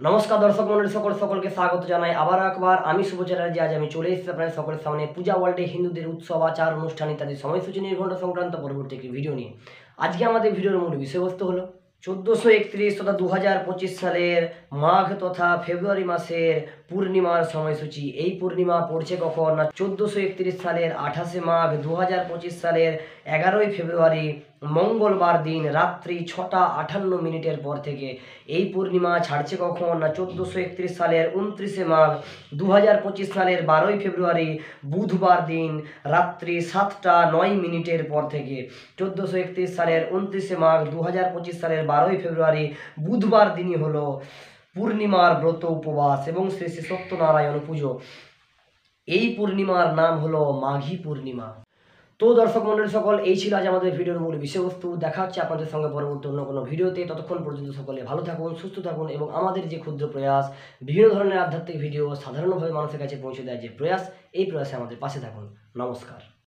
নমস্কার দর্শক মন্ডলী সকলকে স্বাগত জানাই আবার একবার। আমি শুভ চ্যাটার্জি। আজ আমি চলে এসেছি আপনাদের সকলের সামনে পূজা ওয়ার্ল্ডে হিন্দুদের উৎসব আচার অনুষ্ঠান ইত্যাদি সময়সূচি নির্ঘণ্ট সংক্রান্ত পরবর্তী একটি ভিডিও নিয়ে। আজকে আমাদের ভিডিওর মূল বিষয়বস্তু হলো 1431 তথা 2025 সালের মাঘ তথা ফেব্রুয়ারি মাসের পূর্ণিমার সময়সূচি। এই পূর্ণিমা পড়ছে কখন না 1431 সালের 28শে মাঘ 2025 সালের 11ই ফেব্রুয়ারি মঙ্গলবার দিন রাত্রি 6টা 58 পর থেকে। এই পূর্ণিমা ছাড়ছে কখন না 1431 সালের 29শে মাঘ 2025 সালের 12ই ফেব্রুয়ারি বুধবার দিন রাত্রি 7টা 9 পর থেকে। 1431 সালের 29শে মাঘ 2025 সালের 12ই ফেব্রুয়ারি বুধবার দিনই হলো পূর্ণিমার ব্রত উপবাস এবং শ্রী শ্রী সত্যনারায়ণ পুজো। এই পূর্ণিমার নাম হলো মাঘী পূর্ণিমা। তো দর্শক মন্ডলী সকল, এই ছিল আজ আমাদের ভিডিওর মূল বিষয়বস্তু। দেখা হচ্ছে আপনাদের সঙ্গে পরবর্তী অন্য কোনো ভিডিওতে। ততক্ষণ পর্যন্ত সকলে ভালো থাকুন, সুস্থ থাকুন এবং আমাদের যে ক্ষুদ্র প্রয়াস বিভিন্ন ধরনের আধ্যাত্মিক ভিডিও সাধারণভাবে মানুষের কাছে পৌঁছে দেয় যে প্রয়াস, এই প্রয়াসে আমাদের পাশে থাকুন। নমস্কার।